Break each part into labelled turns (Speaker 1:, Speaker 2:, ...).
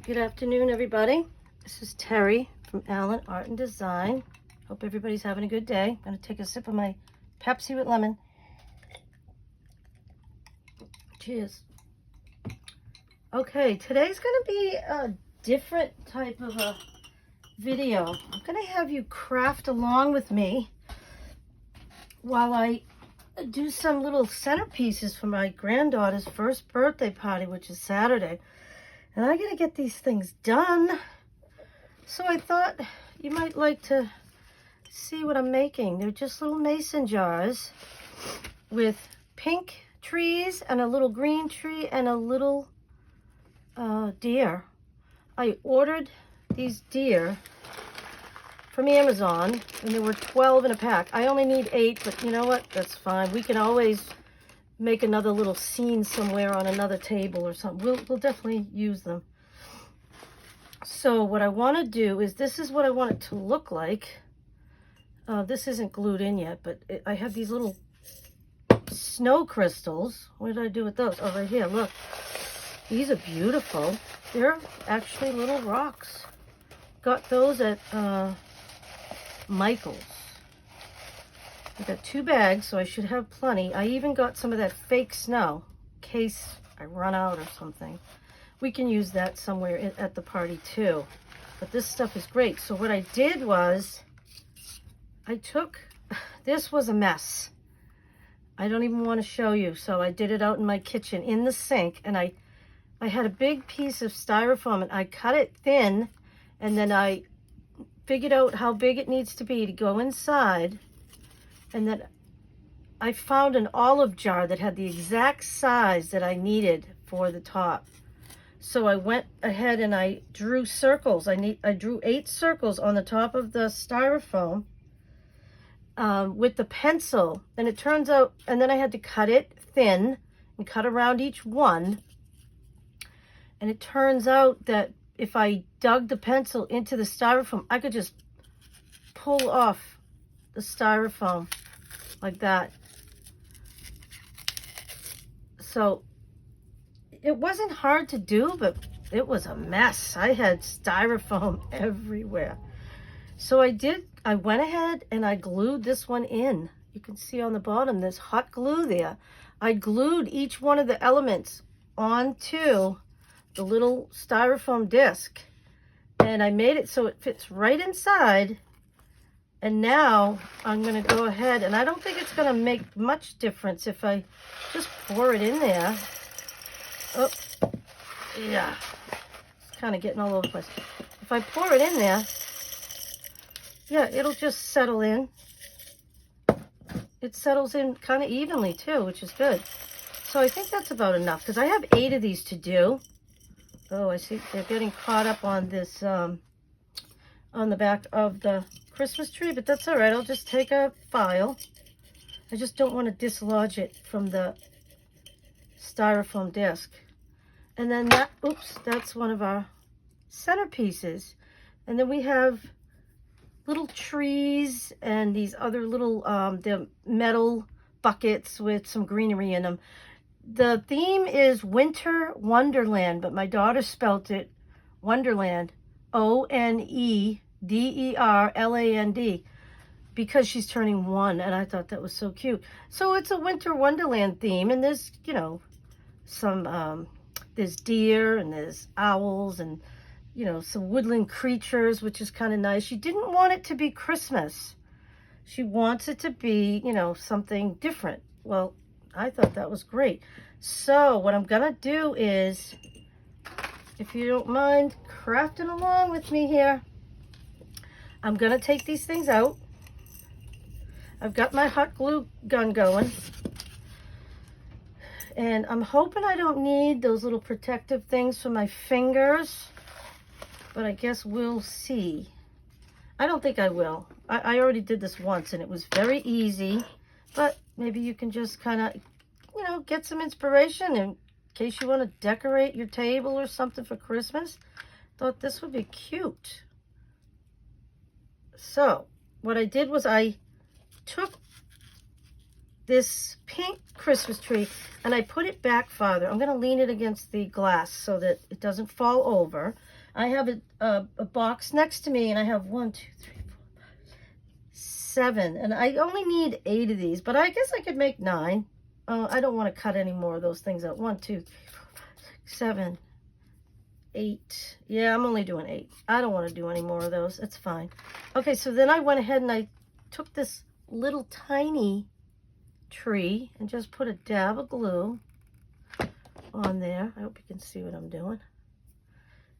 Speaker 1: Good afternoon, everybody. This is Terry from Allen Art and Design. Hope everybody's having a good day. I'm going to take a sip of my Pepsi with lemon. Cheers. Okay, today's going to be a different type of a video. I'm going to have you craft along with me while I do some little centerpieces for my granddaughter's first birthday party, which is Saturday. And I got to get these things done. So I thought you might like to see what I'm making. They're just little mason jars with pink trees and a little green tree and a little deer. I ordered these deer from Amazon and there were 12 in a pack. I only need 8, but you know what? That's fine. We can always make another little scene somewhere on another table or something. We'll definitely use them. So what I want to do is, this is what I want it to look like. This isn't glued in yet, but I have these little snow crystals. What did I do with those? Oh, right here, look. These are beautiful. They're actually little rocks. Got those at Michael's. I got 2 bags, so I should have plenty. I even got some of that fake snow in case I run out or something. We can use that somewhere at the party too. But this stuff is great. So what I did was, this was a mess. I don't even want to show you. So I did it out in my kitchen in the sink. And I had a big piece of styrofoam and I cut it thin. And then I figured out how big it needs to be to go inside. And then I found an olive jar that had the exact size that I needed for the top. So I went ahead and I drew circles. I drew 8 circles on the top of the styrofoam with the pencil. And it turns out, and then I had to cut it thin and cut around each one. And it turns out that if I dug the pencil into the styrofoam, I could just pull off the styrofoam like that. So it wasn't hard to do, but it was a mess. I had styrofoam everywhere. So I went ahead and I glued this one in. You can see on the bottom, there's hot glue there. I glued each one of the elements onto the little styrofoam disc. And I made it so it fits right inside. And now I'm going to go ahead, and I don't think it's going to make much difference if I just pour it in there. Oh, yeah. It's kind of getting all over the place. If I pour it in there, yeah, it'll just settle in. It settles in kind of evenly too, which is good. So I think that's about enough because I have 8 of these to do. Oh, I see they're getting caught up on this, on the back of the Christmas tree, but that's all right. I'll just take a file. I just don't want to dislodge it from the styrofoam disc. And then that, oops, that's one of our centerpieces. And then we have little trees and these other little the metal buckets with some greenery in them. The theme is Winter Wonderland, but my daughter spelt it Wonderland, Onederland, because she's turning 1, and I thought that was so cute. So it's a Winter Wonderland theme, and there's, you know, some, there's deer, and there's owls, and, you know, some woodland creatures, which is kind of nice. She didn't want it to be Christmas. She wants it to be, you know, something different. Well, I thought that was great. So what I'm going to do is, if you don't mind crafting along with me here, I'm going to take these things out. I've got my hot glue gun going. And I'm hoping I don't need those little protective things for my fingers. But I guess we'll see. I don't think I will. I already did this once and it was very easy. But maybe you can just kind of, you know, get some inspiration in case you want to decorate your table or something for Christmas. Thought this would be cute. So what I did was I took this pink Christmas tree and I put it back farther. I'm going to lean it against the glass so that it doesn't fall over. I have a box next to me, and I have 1, 2, 3, 4, 5, 7, and I only need 8 of these, but I guess I could make 9. I don't want to cut any more of those things out. 1, 2, 3, 4, 5, 6, 7, 8. Yeah, I'm only doing 8. I don't want to do any more of those. It's fine. Okay, so then I went ahead and I took this little tiny tree and just put a dab of glue on there. I hope you can see what I'm doing.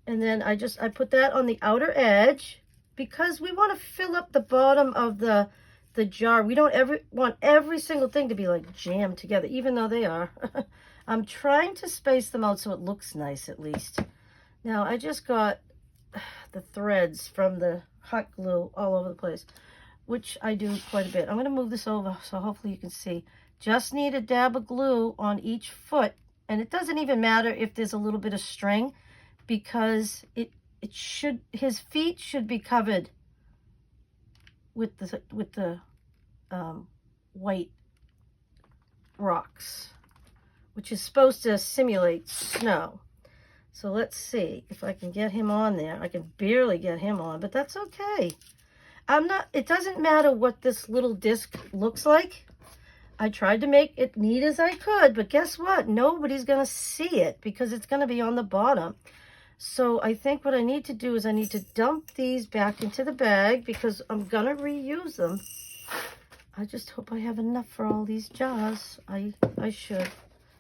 Speaker 1: And then I put that on the outer edge because we want to fill up the bottom of the jar. We don't want every single thing to be like jammed together, even though they are. I'm trying to space them out so it looks nice at least. Now I just got the threads from the hot glue all over the place, which I do quite a bit. I'm going to move this over so hopefully you can see. Just need a dab of glue on each foot, and it doesn't even matter if there's a little bit of string, because his feet should be covered with the white rocks, which is supposed to simulate snow. So let's see if I can get him on there. I can barely get him on, but that's okay. It doesn't matter what this little disc looks like. I tried to make it neat as I could, but guess what? Nobody's going to see it because it's going to be on the bottom. So I think what I need to do is I need to dump these back into the bag because I'm going to reuse them. I just hope I have enough for all these jars. I should,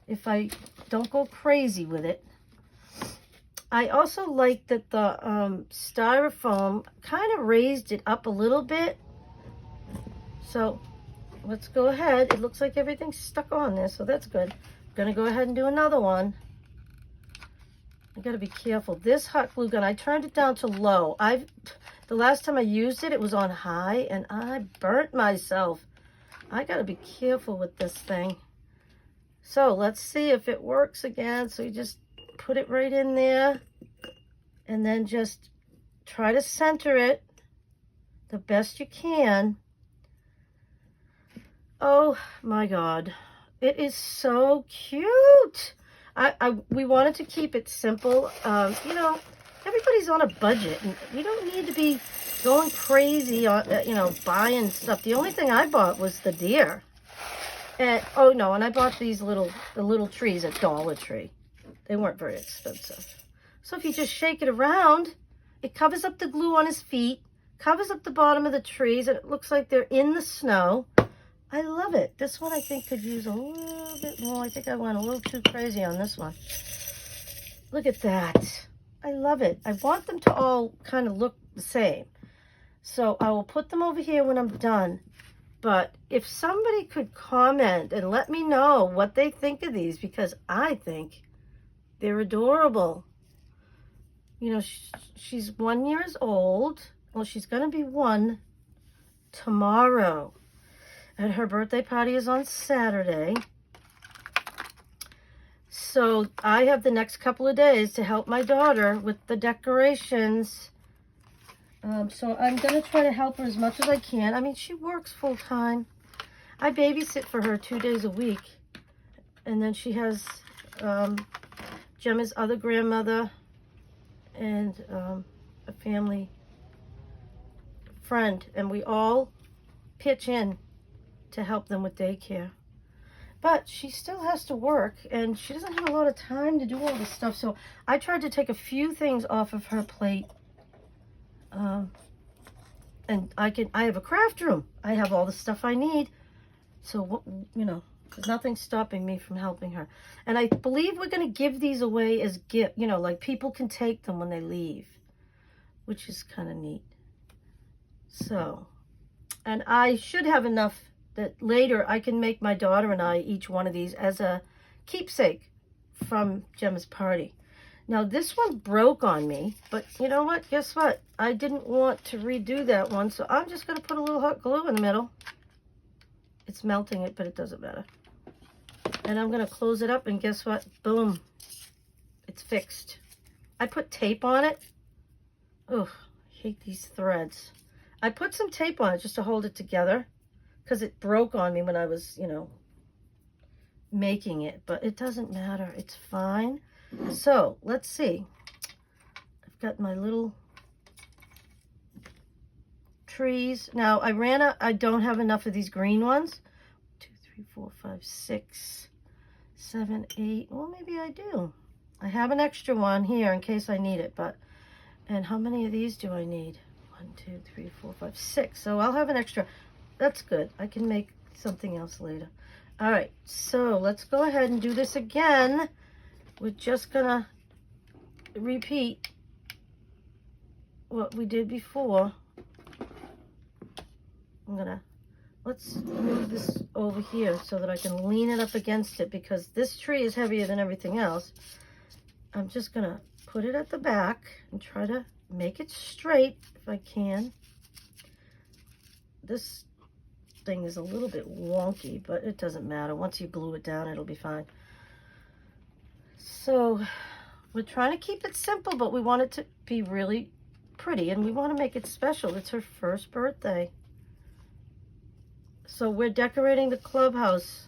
Speaker 1: if I don't go crazy with it. I also like that the styrofoam kind of raised it up a little bit. So let's go ahead. It looks like everything's stuck on there, so that's good. I'm going to go ahead and do another one. I got to be careful. This hot glue gun, I turned it down to low. The last time I used it, it was on high, and I burnt myself. I got to be careful with this thing. So let's see if it works again. So you just put it right in there, and then just try to center it the best you can. Oh my God, it is so cute. We wanted to keep it simple. You know, everybody's on a budget, and you don't need to be going crazy on, you know, buying stuff. The only thing I bought was the deer. And oh no, and I bought these the little trees at Dollar Tree. They weren't very expensive. So if you just shake it around, it covers up the glue on his feet, covers up the bottom of the trees, and it looks like they're in the snow. I love it. This one I think could use a little bit more. I think I went a little too crazy on this one. Look at that. I love it. I want them to all kind of look the same. So I will put them over here when I'm done. But if somebody could comment and let me know what they think of these, because I think they're adorable. You know, she's 1 year old. Well, she's going to be 1 tomorrow. And her birthday party is on Saturday. So I have the next couple of days to help my daughter with the decorations. So I'm going to try to help her as much as I can. I mean, she works full time. I babysit for her 2 days a week. And then she has Gemma's other grandmother and a family friend. And we all pitch in to help them with daycare. But she still has to work, and she doesn't have a lot of time to do all this stuff. So I tried to take a few things off of her plate. And I have a craft room. I have all the stuff I need. So, you know, there's nothing stopping me from helping her. And I believe we're going to give these away as gift. You know, like people can take them when they leave, which is kind of neat. So, and I should have enough that later I can make my daughter and I each one of these as a keepsake from Gemma's party. Now this one broke on me, but you know what? Guess what? I didn't want to redo that one, so I'm just going to put a little hot glue in the middle. It's melting it, but it doesn't matter. And I'm going to close it up, and guess what? Boom. It's fixed. I put tape on it. Ugh, I hate these threads. I put some tape on it just to hold it together, because it broke on me when I was, you know, making it. But it doesn't matter. It's fine. So, let's see. I've got my little trees. Now I don't have enough of these green ones. 2, 3, 4, 5, 6, 7, 8. Well, maybe I do. I have an extra one here in case I need it, but, and how many of these do I need? 1, 2, 3, 4, 5, 6. So I'll have an extra. That's good. I can make something else later. All right, so let's go ahead and do this again. We're just gonna repeat what we did before. Let's move this over here so that I can lean it up against it, because this tree is heavier than everything else. I'm just gonna put it at the back and try to make it straight if I can. This thing is a little bit wonky, but it doesn't matter. Once you glue it down, it'll be fine. So we're trying to keep it simple, but we want it to be really pretty, and we want to make it special. It's her first birthday. So we're decorating the clubhouse.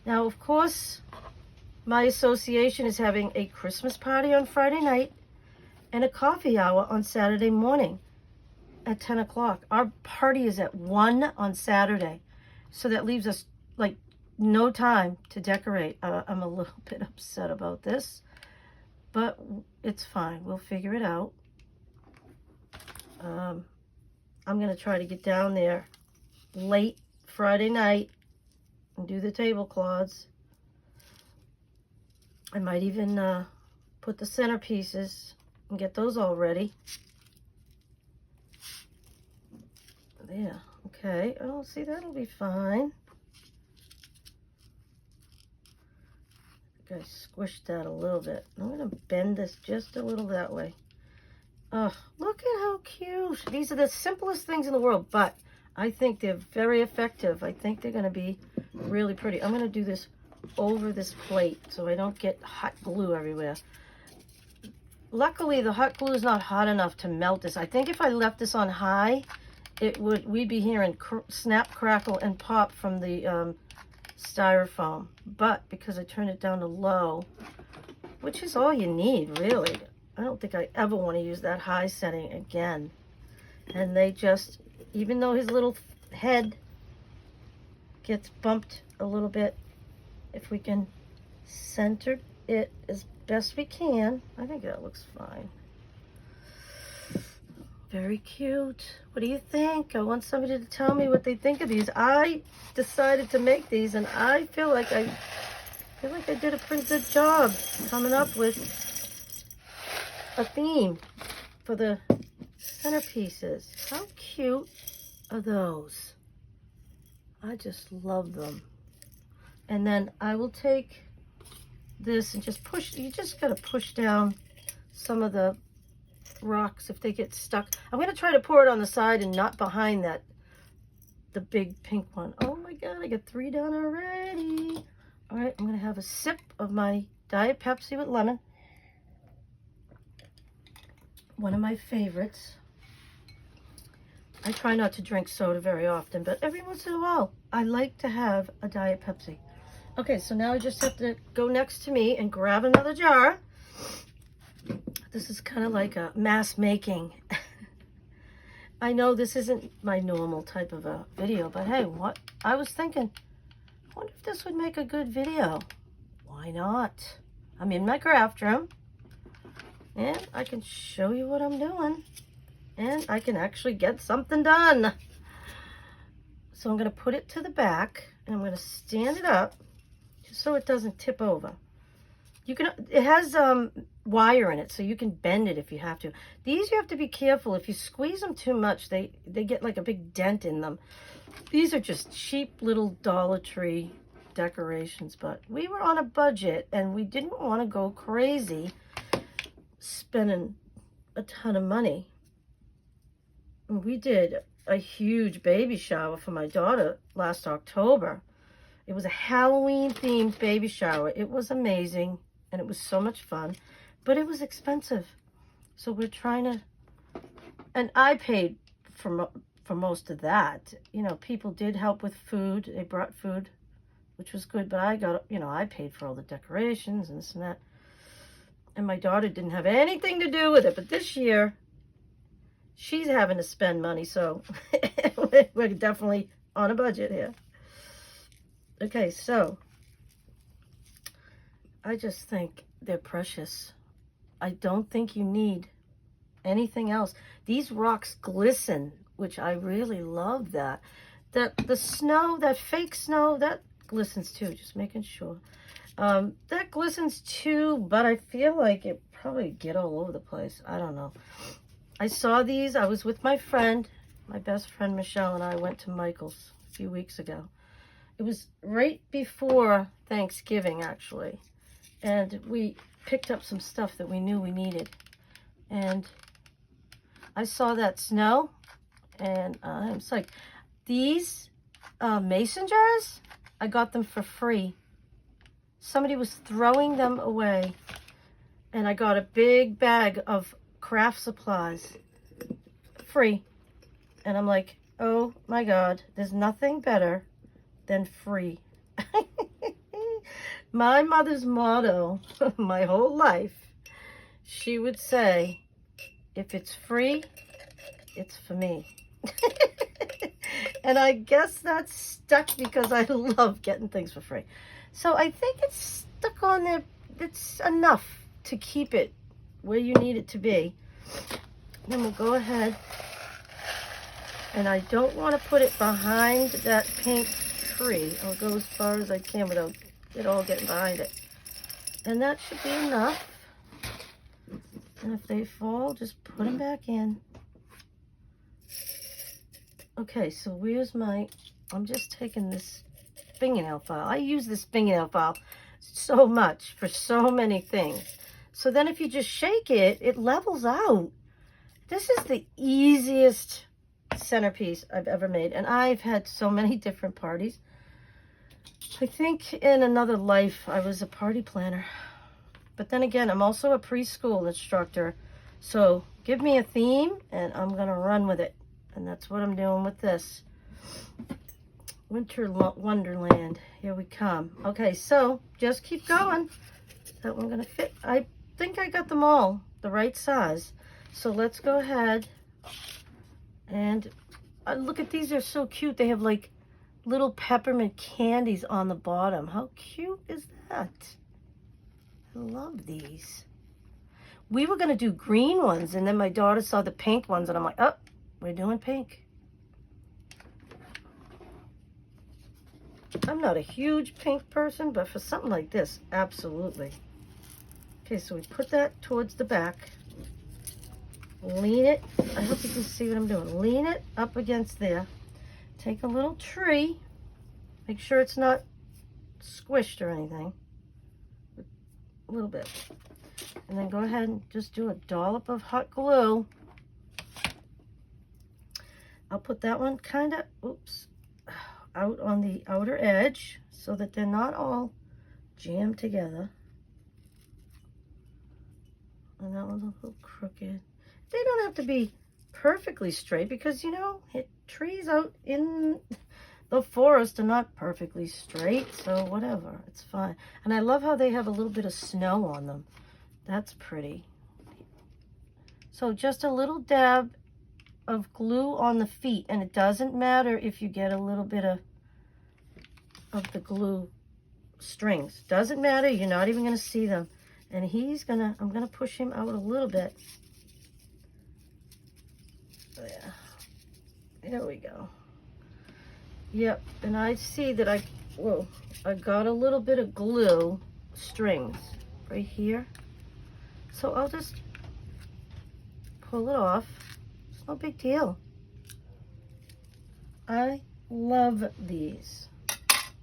Speaker 1: Now, of course, my association is having a Christmas party on Friday night and a coffee hour on Saturday morning at 10 o'clock. Our party is at 1 on Saturday. So that leaves us like no time to decorate. I'm a little bit upset about this, but it's fine. We'll figure it out. I'm going to try to get down there late Friday night and do the tablecloths. I might even put the centerpieces and get those all ready. There, okay. Oh, see, that'll be fine. I think I squished that a little bit. I'm going to bend this just a little that way. Oh, look at how cute. These are the simplest things in the world, but I think they're very effective. I think they're going to be really pretty. I'm going to do this over this plate so I don't get hot glue everywhere. Luckily, the hot glue is not hot enough to melt this. I think if I left this on high, we'd be hearing snap, crackle, and pop from the styrofoam. But because I turned it down to low, which is all you need, really. I don't think I ever want to use that high setting again. And they just, even though his little head gets bumped a little bit, if we can center it as best we can, I think that looks fine. Very cute. What do you think? I want somebody to tell me what they think of these. I decided to make these, and I feel like I did a pretty good job coming up with a theme for the centerpieces. How cute are those? I just love them. And then I will take this and just push. You just gotta push down some of the rocks if they get stuck. I'm gonna try to pour it on the side and not behind the big pink one. Oh my God, I got 3 done already. All right, I'm gonna have a sip of my Diet Pepsi with lemon. One of my favorites. I try not to drink soda very often, but every once in a while, I like to have a Diet Pepsi. Okay, so now I just have to go next to me and grab another jar. This is kind of like a mass making. I know this isn't my normal type of a video, but hey, what I was thinking, I wonder if this would make a good video. Why not? I'm in my craft room, and I can show you what I'm doing, and I can actually get something done. So I'm going to put it to the back, and I'm going to stand it up just so it doesn't tip over. It has wire in it, so you can bend it if you have to. These you have to be careful. If you squeeze them too much, they get like a big dent in them. These are just cheap little Dollar Tree decorations, but we were on a budget and we didn't want to go crazy spending a ton of money. We did a huge baby shower for my daughter last October. It was a Halloween themed baby shower. It was amazing and it was so much fun, but it was expensive. So we're trying to, and I paid for most of that. You know, people did help with food. They brought food, which was good, but I got, I paid for all the decorations and this and that. And my daughter didn't have anything to do with it. But this year, she's having to spend money. So we're definitely on a budget here. Okay, so I just think they're precious. I don't think you need anything else. These rocks glisten, which I really love that. The snow, that fake snow, that glistens too, just making sure. That glistens too, but I feel like it probably get all over the place. I don't know. I saw these. I was with my friend, my best friend Michelle, and I went to Michael's a few weeks ago. It was right before Thanksgiving, actually. And we picked up some stuff that we knew we needed. And I saw that snow, and I was like, these mason jars, I got them for free. Somebody was throwing them away, and I got a big bag of craft supplies, free. And I'm like, oh my God, there's nothing better than free. My mother's motto my whole life, she would say, if it's free, it's for me. And I guess that's stuck because I love getting things for free. So I think it's stuck on there. It's enough to keep it where you need it to be. Then we'll go ahead. And I don't want to put it behind that pink tree. I'll go as far as I can without it all getting behind it. And that should be enough. And if they fall, just put them back in. Okay, so where's my, I'm just taking this fingernail file. I use this fingernail file so much for so many things. So then if you just shake it, it levels out. This is the easiest centerpiece I've ever made. And I've had so many different parties. I think in another life, I was a party planner. But then again, I'm also a preschool instructor. So give me a theme and I'm going to run with it. And that's what I'm doing with this. Winter Wonderland. Here we come. Okay, so just keep going. That one going to fit. I think I got them all the right size. So let's go ahead. And look at these. They're so cute. They have like little peppermint candies on the bottom. How cute is that? I love these. We were going to do green ones, and then my daughter saw the pink ones, and I'm like, oh, we're doing pink. I'm not a huge pink person, but for something like this, absolutely. Okay, so we put that towards the back. Lean it. I hope you can see what I'm doing. Lean it up against there. Take a little tree. Make sure it's not squished or anything. A little bit. And then go ahead and just do a dollop of hot glue. I'll put that one kind of, oops, out on the outer edge so that they're not all jammed together. And that one's a little crooked. They don't have to be perfectly straight because, you know, trees out in the forest are not perfectly straight, so whatever, it's fine. And I love how they have a little bit of snow on them. That's pretty. So just a little dab of glue on the feet, and it doesn't matter if you get a little bit of the glue strings. Doesn't matter, you're not even going to see them. And I'm going to push him out a little bit. There we go. Yep, and I see that I got a little bit of glue strings right here. So I'll just pull it off. It's no big deal. I love these.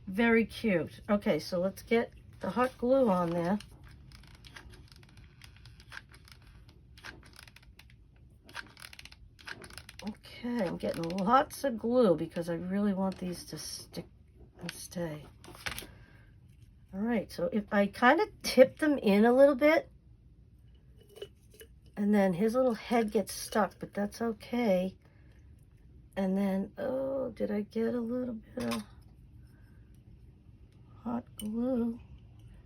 Speaker 1: Very cute. Okay, so let's get the hot glue on there. Okay, I'm getting lots of glue because I really want these to stick and stay. All right, so if I kind of tip them in a little bit, and then his little head gets stuck, but that's okay. And then, oh, did I get a little bit of hot glue?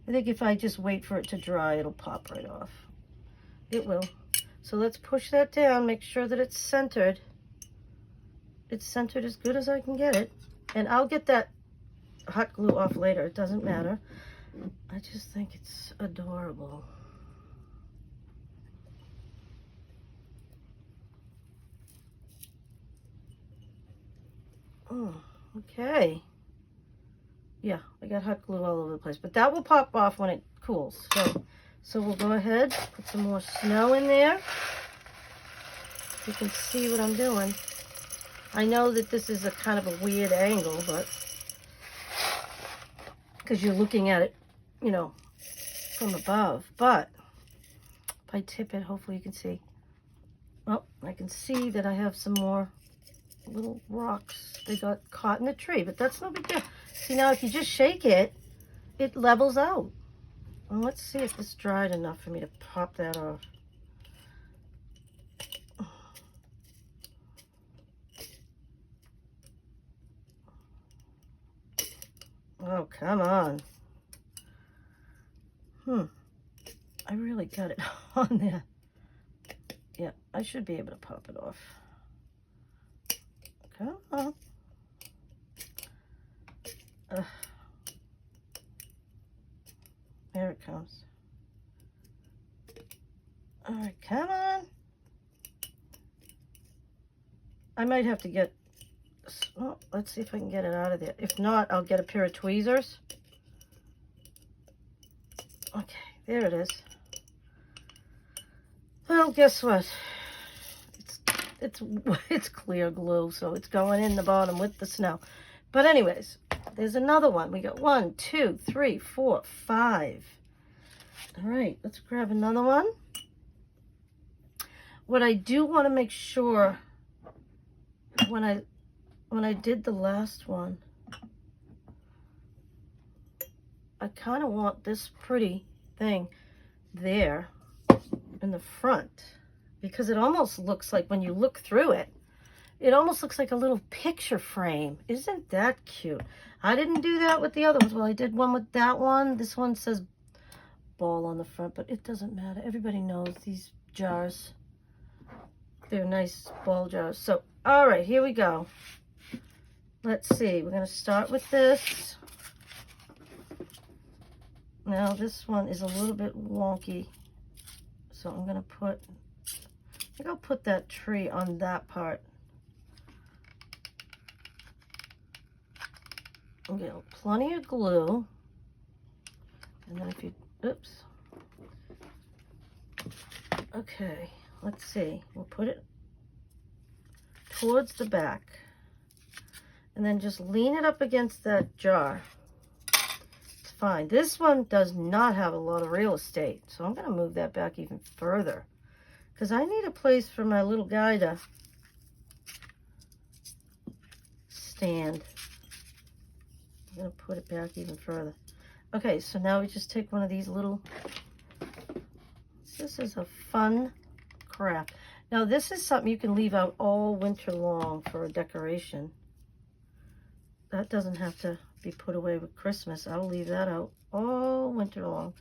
Speaker 1: I think if I just wait for it to dry, it'll pop right off. It will. So let's push that down, make sure that it's centered. It's centered as good as I can get it. And I'll get that hot glue off later, it doesn't matter. I just think it's adorable. Oh, okay. Yeah, I got hot glue all over the place, but that will pop off when it cools. So we'll go ahead, put some more snow in there. You can see what I'm doing. I know that this is a kind of a weird angle, but because you're looking at it, you know, from above. But if I tip it, hopefully you can see. Oh, I can see that I have some more little rocks. They got caught in the tree, but that's no big deal. See, now if you just shake it, it levels out. Well, let's see if it's dried enough for me to pop that off. Oh, come on. I really got it on there. Yeah, I should be able to pop it off. Come on. There it comes. All right, come on. I might have to get, well, let's see if I can get it out of there. If not, I'll get a pair of tweezers. Okay, there it is. Well, guess what? It's clear glue, so it's going in the bottom with the snow. But anyways, there's another one. We got 1, 2, 3, 4, 5. All right, let's grab another one. What I do want to make sure when I did the last one, I kind of want this pretty thing there in the front, because it almost looks like, when you look through it, it almost looks like a little picture frame. Isn't that cute? I didn't do that with the other ones. Well, I did one with that one. This one says ball on the front, but it doesn't matter. Everybody knows these jars. They're nice ball jars. So, all right, here we go. Let's see. We're going to start with this. Now, this one is a little bit wonky. So I'm going to put, I think I'll put that tree on that part. I'll get plenty of glue. And then if you, oops. Okay, let's see. We'll put it towards the back. And then just lean it up against that jar. It's fine. This one does not have a lot of real estate. So I'm going to move that back even further, because I need a place for my little guy to stand. I'm going to put it back even further. Okay, so now we just take one of these little, this is a fun craft. Now this is something you can leave out all winter long for a decoration. That doesn't have to be put away with Christmas. I'll leave that out all winter long.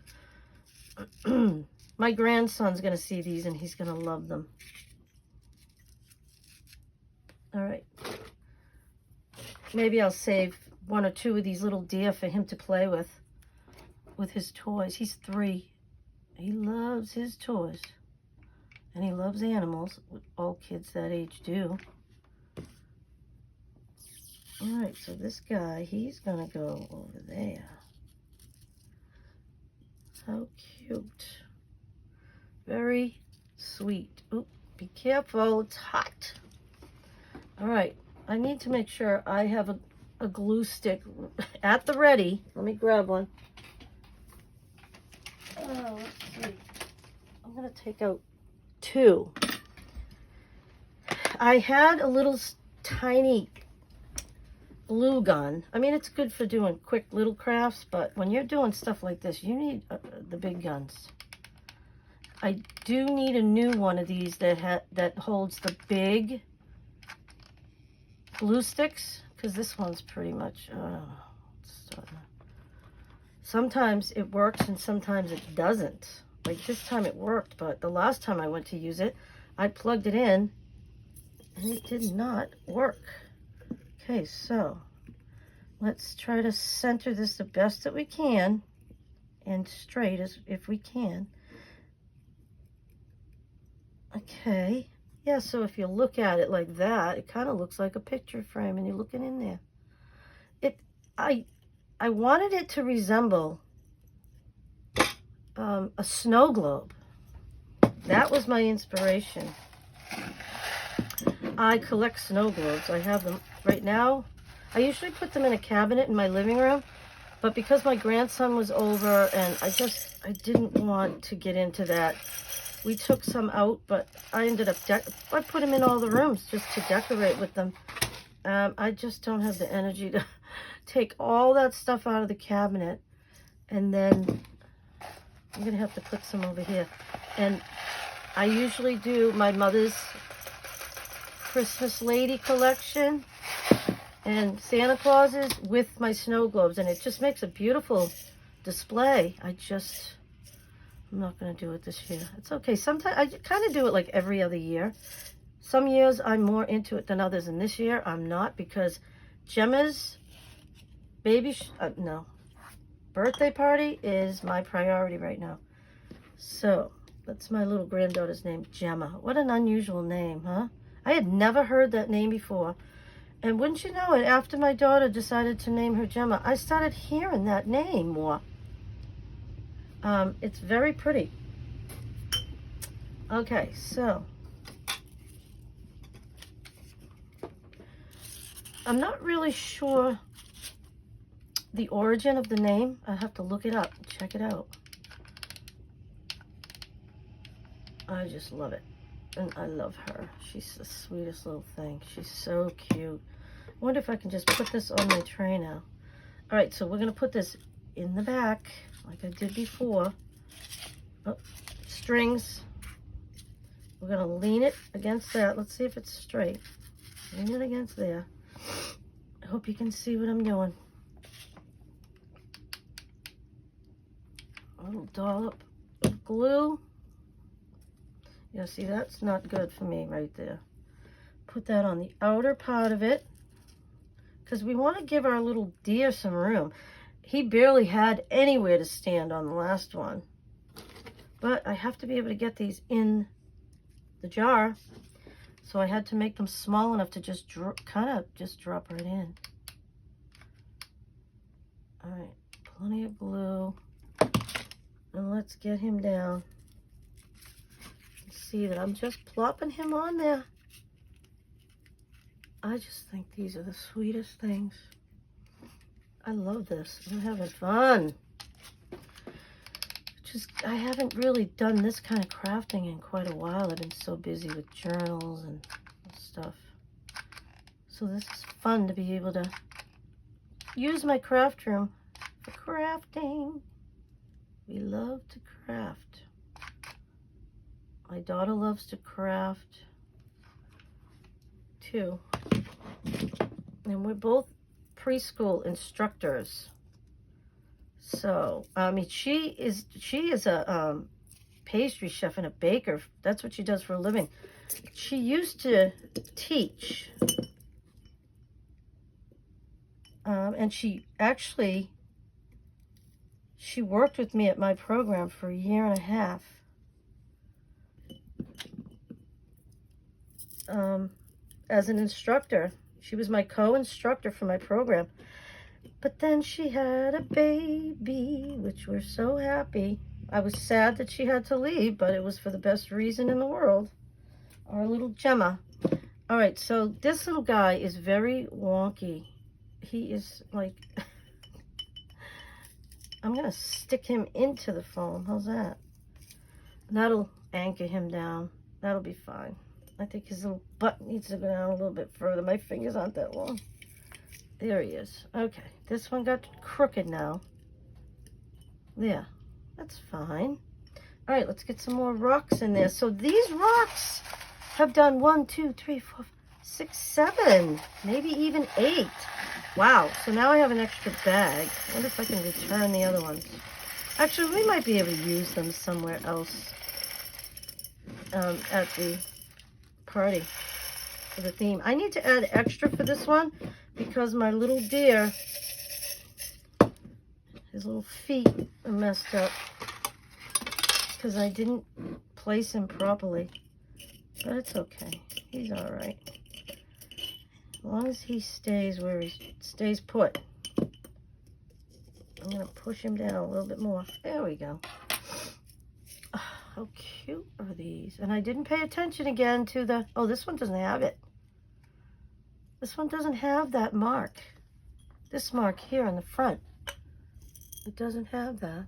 Speaker 1: My grandson's going to see these and he's going to love them. All right. Maybe I'll save 1 or 2 of these little deer for him to play with his toys. He's 3. He loves his toys. And he loves animals. All kids that age do. All right, so this guy, he's going to go over there. How cute. Very sweet. Oop, be careful, it's hot. All right, I need to make sure I have a glue stick at the ready. Let me grab one. Oh, let's see. I'm going to take out 2. I had a little tiny glue gun. I mean, it's good for doing quick little crafts, but when you're doing stuff like this, you need the big guns. I do need a new one of these that holds the big glue sticks, because this one's pretty much Sometimes it works and sometimes it doesn't. Like this time it worked, but the last time I went to use it, I plugged it in and it did not work. Okay, so let's try to center this the best that we can and straight as if we can. Okay, yeah, so if you look at it like that, it kind of looks like a picture frame and you're looking in there. I wanted it to resemble a snow globe. That was my inspiration. I collect snow globes. I have them right now. I usually put them in a cabinet in my living room, but because my grandson was over and I didn't want to get into that. We took some out, but I ended up, I put them in all the rooms just to decorate with them. I just don't have the energy to take all that stuff out of the cabinet. And then I'm going to have to put some over here. And I usually do my mother's Christmas lady collection and Santa Clauses with my snow globes. And it just makes a beautiful display. I'm not going to do it this year. It's okay. Sometimes I kind of do it like every other year. Some years I'm more into it than others. And this year I'm not, because Gemma's birthday party is my priority right now. So that's my little granddaughter's name, Gemma. What an unusual name, huh? I had never heard that name before. And wouldn't you know it, after my daughter decided to name her Gemma, I started hearing that name more. It's very pretty. Okay, so I'm not really sure the origin of the name. I have to look it up, check it out. I just love it. And I love her. She's the sweetest little thing. She's so cute. I wonder if I can just put this on my tray now. All right, so we're going to put this in the back like I did before. Oh, strings. We're going to lean it against that. Let's see if it's straight. Lean it against there. I hope you can see what I'm doing. A little dollop of glue. Yeah, see, that's not good for me right there. Put that on the outer part of it, because we want to give our little deer some room. He barely had anywhere to stand on the last one. But I have to be able to get these in the jar. So I had to make them small enough to just kind of just drop right in. All right, plenty of glue. And let's get him down. See that I'm just plopping him on there. I just think these are the sweetest things. I love this. I'm having fun. I haven't really done this kind of crafting in quite a while. I've been so busy with journals and stuff. So this is fun to be able to use my craft room for crafting. We love to craft. My daughter loves to craft too. And we're both preschool instructors. So, I mean, she is a pastry chef and a baker. That's what she does for a living. She used to teach. And she worked with me at my program for a year and a half. As an instructor. She was my co-instructor for my program. But then she had a baby, which we're so happy. I was sad that she had to leave, but it was for the best reason in the world. Our little Gemma. All right, so this little guy is very wonky. He is like... I'm going to stick him into the foam. How's that? That'll anchor him down. That'll be fine. I think his little butt needs to go down a little bit further. My fingers aren't that long. There he is. Okay, this one got crooked now. There, that's fine. All right, let's get some more rocks in there. So these rocks have done 1, 2, 3, 4, 6, 7, maybe even 8. Wow, so now I have an extra bag. I wonder if I can return the other ones. Actually, we might be able to use them somewhere else at the party for the theme. I need to add extra for this one because my little deer, his little feet are messed up because I didn't place him properly. But it's okay. He's all right. As long as he stays where he stays put. I'm going to push him down a little bit more. There we go. Oh, how cute are these? And I didn't pay attention again to the... Oh, this one doesn't have it. This one doesn't have that mark. This mark here in the front. It doesn't have that.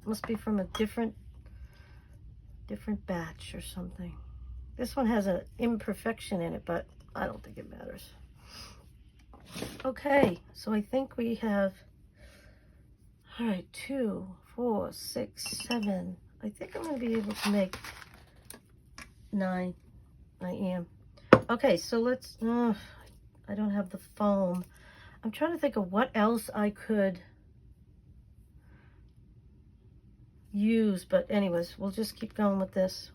Speaker 1: Must be from a different batch or something. This one has an imperfection in it, but I don't think it matters. Okay, so I think we have, all right, 2, 4, 6, 7. I think I'm going to be able to make 9. I am. Okay, so let's, I don't have the foam. I'm trying to think of what else I could use, but anyways, we'll just keep going with this.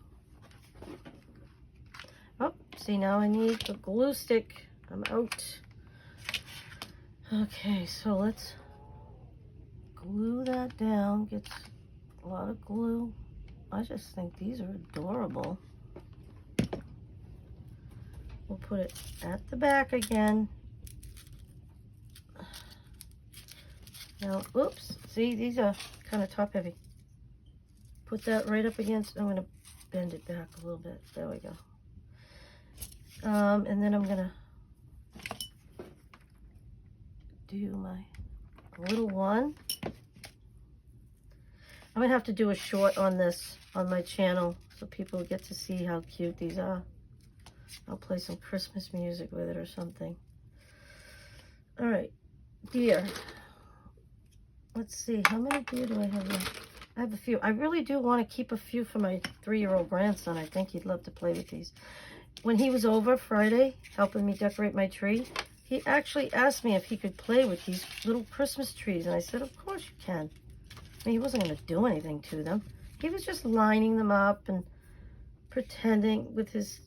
Speaker 1: Oh, see, now I need the glue stick. I'm out. Okay, so let's glue that down. Gets a lot of glue. I just think these are adorable. We'll put it at the back again. Now, oops, see, these are kind of top heavy. Put that right up against, I'm going to bend it back a little bit. There we go. And then I'm going to do my little one. I'm going to have to do a short on this on my channel so people get to see how cute these are. I'll play some Christmas music with it or something. All right, deer. Let's see, how many deer do I have left? I have a few. I really do want to keep a few for my 3-year-old grandson. I think he'd love to play with these. When he was over Friday, helping me decorate my tree, he actually asked me if he could play with these little Christmas trees. And I said, of course you can. I mean, he wasn't going to do anything to them. He was just lining them up and pretending with his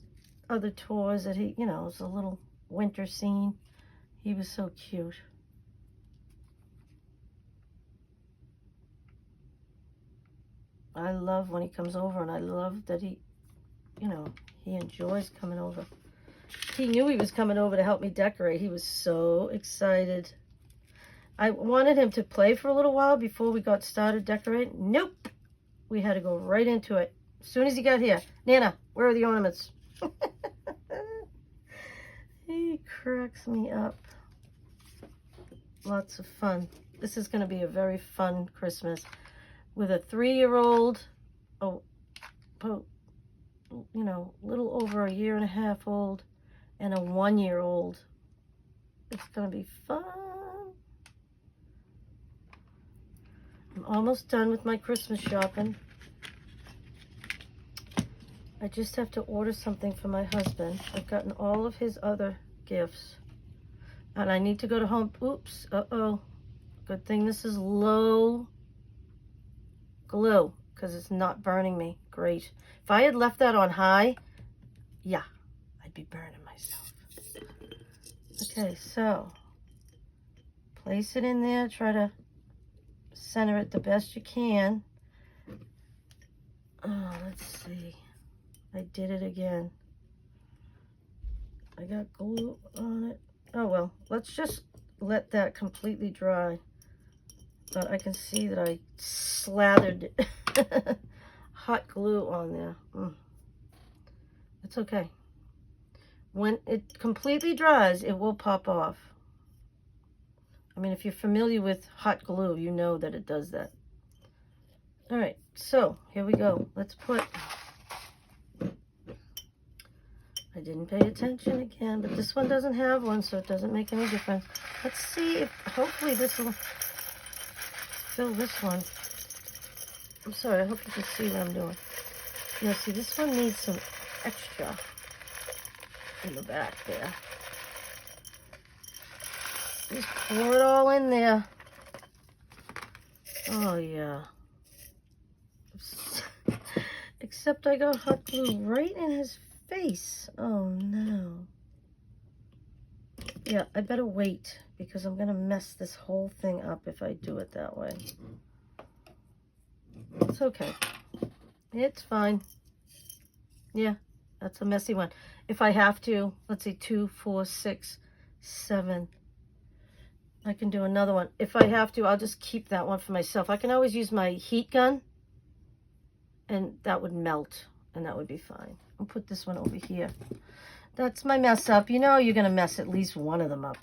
Speaker 1: other toys that he, you know, it was a little winter scene. He was so cute. I love when he comes over, and I love that he, you know, he enjoys coming over. He knew he was coming over to help me decorate. He was so excited. I wanted him to play for a little while before we got started decorating. Nope. We had to go right into it. As soon as he got here. Nana, where are the ornaments? He cracks me up. Lots of fun. This is going to be a very fun Christmas. With a 3-year-old, you know, little over a 1.5 years old, and a 1-year-old. It's going to be fun. I'm almost done with my Christmas shopping. I just have to order something for my husband. I've gotten all of his other gifts. And I need to go to home. Oops. Uh-oh. Good thing this is low glue because it's not burning me. Great. If I had left that on high, yeah, I'd be burning myself. Okay, so place it in there. Try to center it the best you can. Oh, let's see. I did it again. I got glue on it. Oh, well, let's just let that completely dry. But I can see that I slathered hot glue on there. It's okay. When it completely dries, it will pop off. I mean, if you're familiar with hot glue, you know that it does that. All right, so here we go. Let's put... I didn't pay attention again, but this one doesn't have one, so it doesn't make any difference. Let's see if hopefully this will fill this one. I'm sorry, I hope you can see what I'm doing. Now, see, this one needs some extra in the back there. Just pour it all in there. Oh, yeah. Except I got hot glue right in his face. Oh, no. Yeah, I better wait because I'm going to mess this whole thing up if I do it that way. It's okay. It's fine. Yeah, that's a messy one. If I have to, let's see, 2, 4, 6, 7. I can do another one. If I have to, I'll just keep that one for myself. I can always use my heat gun, and that would melt, and that would be fine. I'll put this one over here. That's my mess up. You know you're going to mess at least one of them up.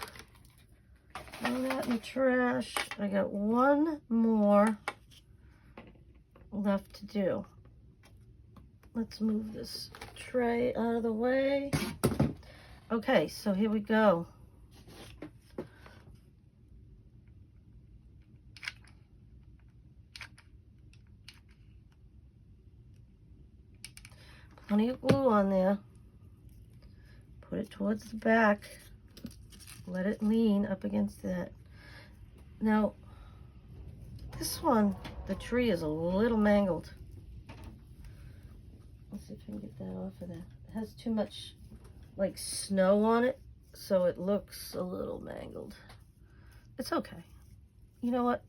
Speaker 1: Throw that in the trash. I got one more left to do. Let's move this tray out of the way. Okay, so here we go. Plenty of glue on there. Put it towards the back. Let it lean up against that. Now, this one, the tree is a little mangled. Let's see if I can get that off of there. It has too much, like, snow on it, so it looks a little mangled. It's okay. You know what?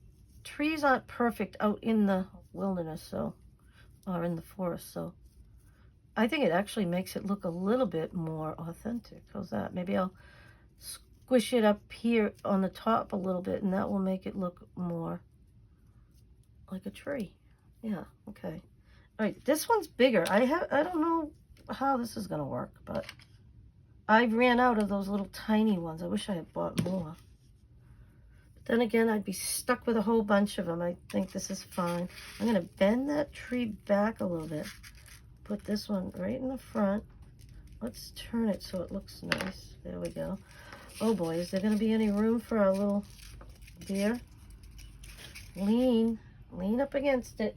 Speaker 1: Trees aren't perfect out in the wilderness, or in the forest, so I think it actually makes it look a little bit more authentic. How's that? Maybe I'll squish it up here on the top a little bit, and that will make it look more like a tree. Yeah, okay. All right, this one's bigger. I don't know how this is gonna work, but I ran out of those little tiny ones. I wish I had bought more. But then again, I'd be stuck with a whole bunch of them. I think this is fine. I'm gonna bend that tree back a little bit. Put this one right in the front. Let's turn it so it looks nice. There we go. Oh boy, is there gonna be any room for our little deer? Lean up against it.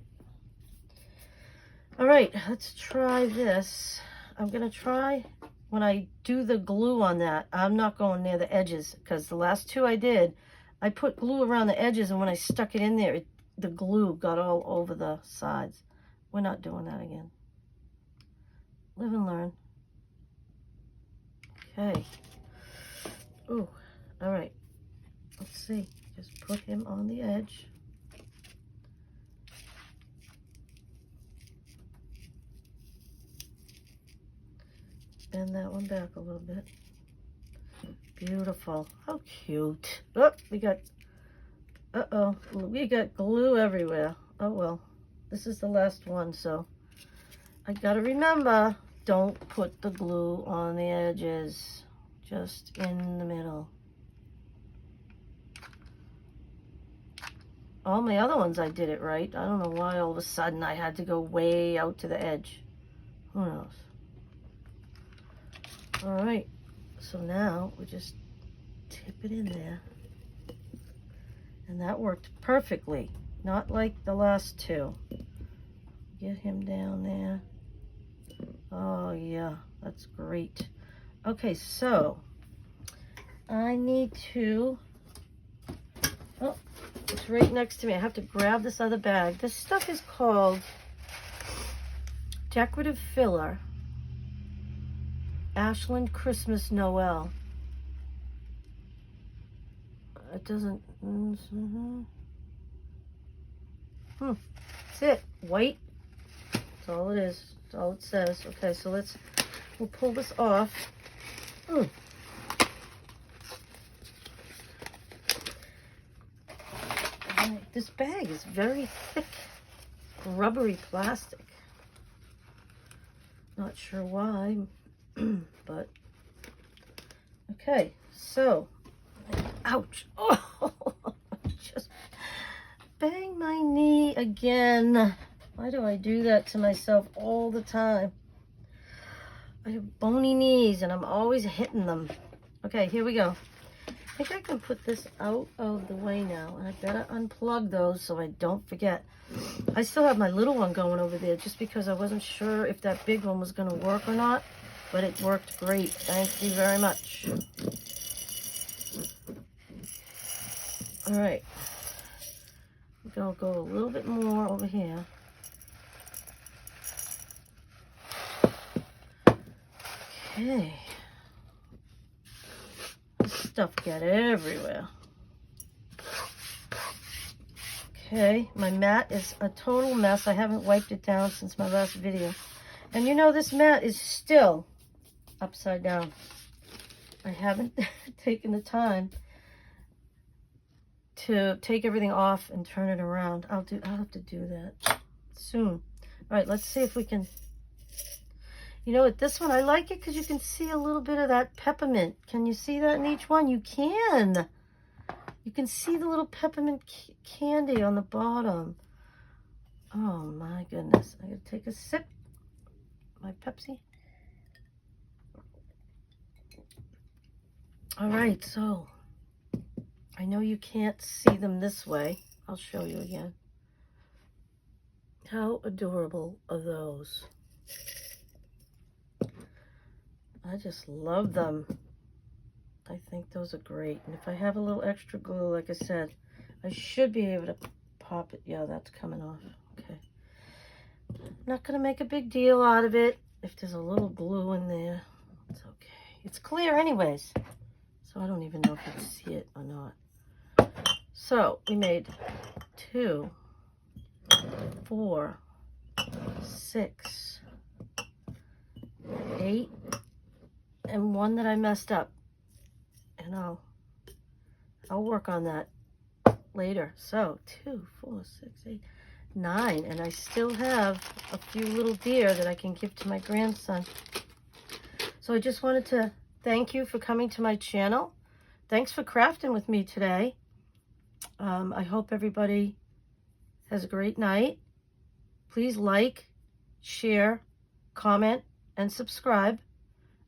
Speaker 1: All right, let's try this. I'm gonna try, when I do the glue on that, I'm not going near the edges, because the last two I did, I put glue around the edges, and when I stuck it in there, the glue got all over the sides. We're not doing that again. Live and learn. Okay. Ooh, all right. Let's see. Just put him on the edge. Bend that one back a little bit. Beautiful. How cute. Oh, we got glue everywhere. Oh well. This is the last one, so I gotta remember, don't put the glue on the edges, just in the middle. All my other ones I did it right. I don't know why all of a sudden I had to go way out to the edge. Who knows? All right, so now we just tip it in there. And that worked perfectly, not like the last two. Get him down there. Oh yeah, that's great. Okay, so I need to, oh, it's right next to me. I have to grab this other bag. This stuff is called Decorative Filler, Ashland Christmas Noel. It doesn't, that's it, white. That's all it is. That's all it says. Okay, so we'll pull this off. This bag is very thick, rubbery plastic. Not sure why, but okay, so, ouch. Oh, just bang my knee again. Why do I do that to myself all the time? I have bony knees and I'm always hitting them. Okay, here we go. I think I can put this out of the way now. And I better unplug those so I don't forget. I still have my little one going over there just because I wasn't sure if that big one was going to work or not. But it worked great. Thank you very much. All right. I'll go a little bit more over here. Okay. This stuff got everywhere. Okay, my mat is a total mess. I haven't wiped it down since my last video. And you know, this mat is still upside down. I haven't taken the time to take everything off and turn it around. I'll have to do that soon. All right, let's see if we can. You know what, this one, I like it because you can see a little bit of that peppermint. Can you see that in each one? You can. You can see the little peppermint candy on the bottom. Oh my goodness. I gotta take a sip. My Pepsi. All right, so I know you can't see them this way. I'll show you again. How adorable are those? I just love them. I think those are great. And if I have a little extra glue, like I said, I should be able to pop it. Yeah, that's coming off. Okay. Not going to make a big deal out of it. If there's a little glue in there, it's okay. It's clear anyways. So I don't even know if you can see it or not. So we made 2, 4, 6, 8, and 1 that I messed up. And I'll work on that later. So 2, 4, 6, 8, 9, and I still have a few little deer that I can give to my grandson. So I just wanted to thank you for coming to my channel. Thanks for crafting with me today. I hope everybody has a great night. Please like, share, comment, and subscribe.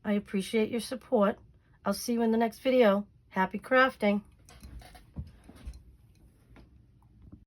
Speaker 1: I appreciate your support. I'll see you in the next video. Happy crafting.